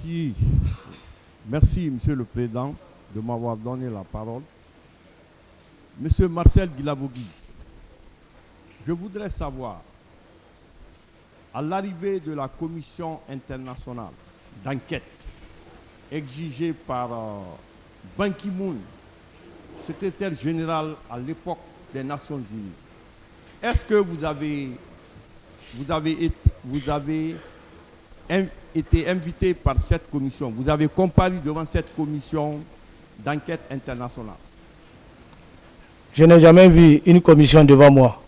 Merci. Merci, Monsieur le Président, de m'avoir donné la parole. Monsieur Marcel Guilabogui, je voudrais savoir, à l'arrivée de la commission internationale d'enquête exigée par Ban Ki-moon, secrétaire général à l'époque des Nations Unies, est-ce que vous avez été invité par cette commission? Vous avez comparu devant cette commission d'enquête internationale? Je n'ai jamais vu une commission devant moi.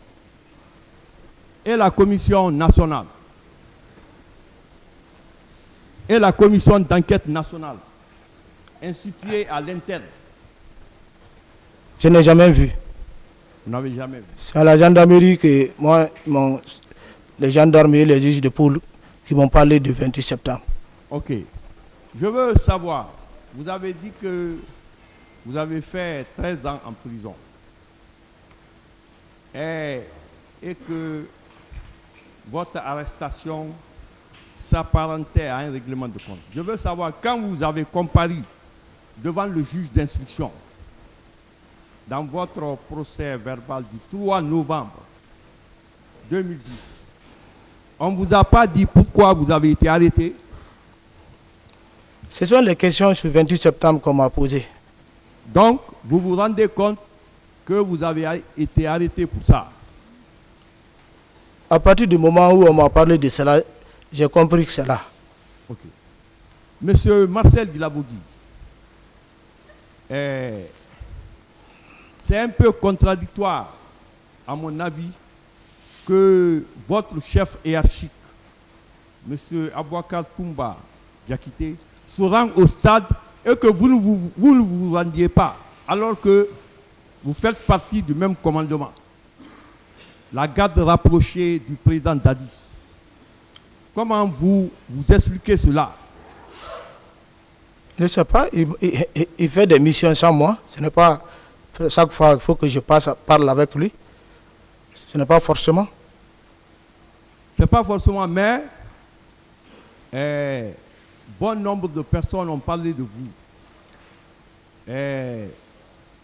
Et la commission nationale? Et la commission d'enquête nationale instituée à l'interne? Je n'ai jamais vu. Vous n'avez jamais vu? C'est à la gendarmerie que moi, les gendarmes et les juges de poule qui m'ont parlé du 28 septembre. Ok. Je veux savoir, vous avez dit que vous avez fait 13 ans en prison et que votre arrestation s'apparentait à un règlement de compte. Je veux savoir, quand vous avez comparu devant le juge d'instruction dans votre procès verbal du 3 novembre 2010, on ne vous a pas dit pourquoi vous avez été arrêté? Ce sont les questions sur le 28 septembre qu'on m'a posées. Donc, vous vous rendez compte que vous avez été arrêté pour ça? À partir du moment où on m'a parlé de cela, j'ai compris que c'est là. Ok. Monsieur Marcel Guilabogui, c'est un peu contradictoire, à mon avis, que votre chef hiérarchique, monsieur Abouakar Toumba Diakité, se rend au stade et que vous ne vous rendiez pas, alors que vous faites partie du même commandement. La garde rapprochée du président Dadis. Comment vous expliquez cela? Je ne sais pas, il fait des missions sans moi. Ce n'est pas chaque fois qu'il faut que je parle avec lui. Ce n'est pas forcément. Ce n'est pas forcément, mais bon nombre de personnes ont parlé de vous.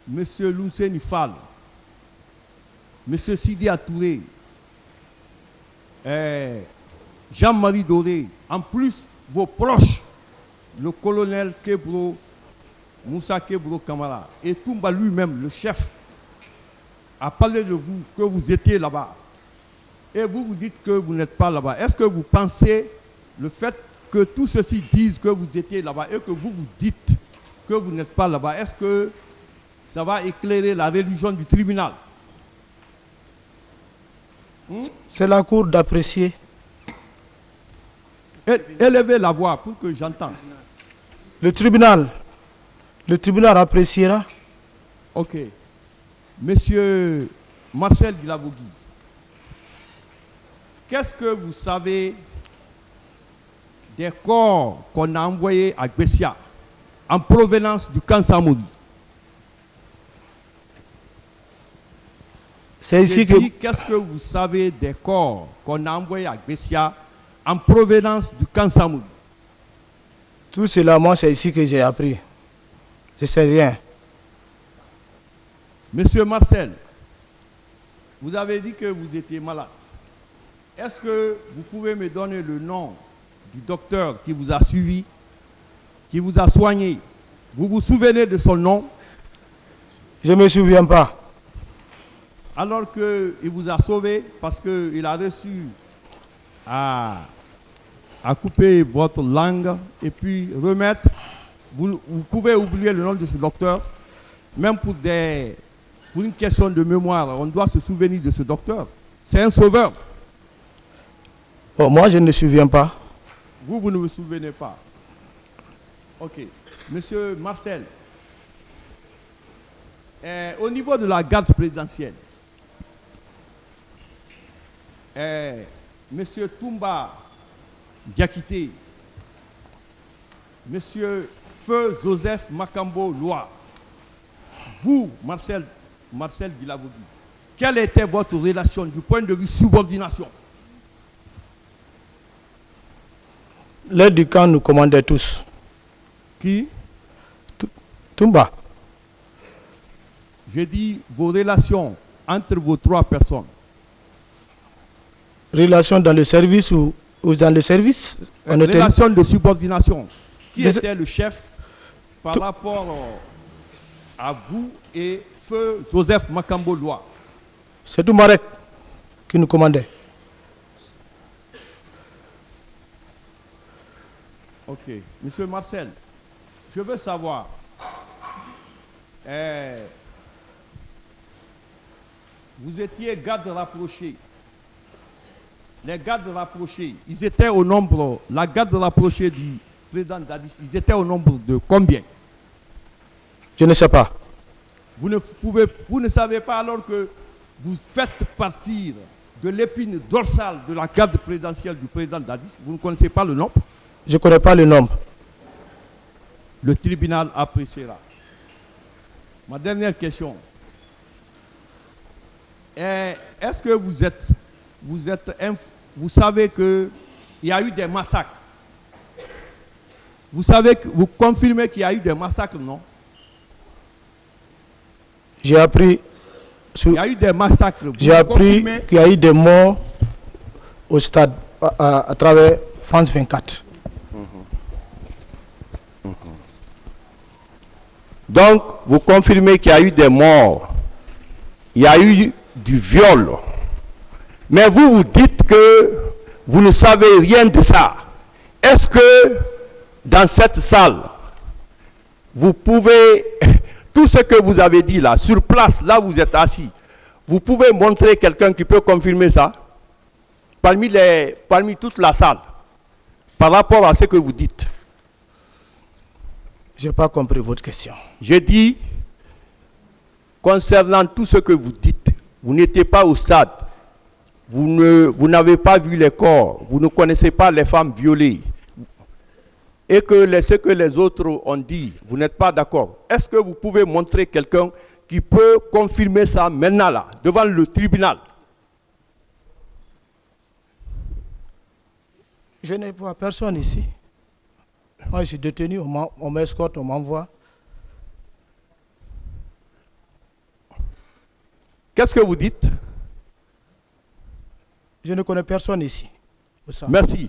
Monsieur Lousseni Fall, Monsieur Sidi Atouré, Jean-Marie Doré, en plus vos proches, le colonel Kebro, Moussa Kebro Kamara, et Toumba lui-même, le chef, a parlé de vous, que vous étiez là-bas. Et vous vous dites que vous n'êtes pas là-bas. Est-ce que vous pensez le fait que tous ceux-ci disent que vous étiez là-bas et que vous vous dites que vous n'êtes pas là-bas, est-ce que ça va éclairer la religion du tribunal? C'est la cour d'apprécier. Élevez la voix pour que j'entende. Le tribunal appréciera. Ok. Monsieur Marcel Guilabogui, qu'est-ce que vous savez des corps qu'on a envoyés à Gbessia en provenance du camp Samori? C'est ici que... Qu'est-ce que vous savez des corps qu'on a envoyés à Gbessia en provenance du camp Samori? Tout cela, moi, c'est ici que j'ai appris. Je ne sais rien. Monsieur Marcel, vous avez dit que vous étiez malade. Est-ce que vous pouvez me donner le nom du docteur qui vous a suivi, qui vous a soigné? Vous vous souvenez de son nom? Je ne me souviens pas. Alors qu'il vous a sauvé parce qu'il a reçu à couper votre langue et puis remettre. Vous pouvez oublier le nom de ce docteur. Même pour une question de mémoire, on doit se souvenir de ce docteur. C'est un sauveur. Oh, moi, je ne me souviens pas. Vous ne vous souvenez pas. Ok. Monsieur Marcel, au niveau de la garde présidentielle, Monsieur Toumba Diakité, Monsieur Feu Joseph Makambo Loa, vous, Marcel Guilabogui, quelle était votre relation du point de vue subordination? L'aide du camp nous commandait tous. Qui? Toumba. J'ai dit vos relations entre vos 3 personnes. Relation dans le service ou dans le service? On était... Relation de subordination. Qui Je- était le chef par rapport à vous et feu Joseph Makambo Loa? C'est Toumarek qui nous commandait. Ok. Monsieur Marcel, je veux savoir, vous étiez garde rapproché. Les gardes rapprochés, ils étaient au nombre, la garde rapprochée du président Dadis, ils étaient au nombre de combien? Je ne sais pas. Vous ne savez pas alors que vous faites partir de l'épine dorsale de la garde présidentielle du président Dadis, vous ne connaissez pas le nombre? Je ne connais pas le nombre. Le tribunal appréciera. Ma dernière question. Est-ce que vous savez qu'il y a eu des massacres? Vous confirmez qu'il y a eu des massacres, non? J'ai appris, Il y a eu des massacres. Vous j'ai appris confirmez? qu'il y a eu des morts au stade à travers France 24. Donc, vous confirmez qu'il y a eu des morts, il y a eu du viol, mais vous dites que vous ne savez rien de ça. Est-ce que dans cette salle, vous pouvez, tout ce que vous avez dit là, sur place, là vous êtes assis, vous pouvez montrer quelqu'un qui peut confirmer ça parmi toute la salle, par rapport à ce que vous dites? Je n'ai pas compris votre question. J'ai dit, concernant tout ce que vous dites, vous n'étiez pas au stade, vous n'avez pas vu les corps, vous ne connaissez pas les femmes violées, et que ce que les autres ont dit, vous n'êtes pas d'accord. Est-ce que vous pouvez montrer quelqu'un qui peut confirmer ça maintenant là, devant le tribunal? Je n'ai pas personne ici. Moi, je suis détenu, on m'escorte, on m'envoie. Qu'est-ce que vous dites? Je ne connais personne ici. Merci.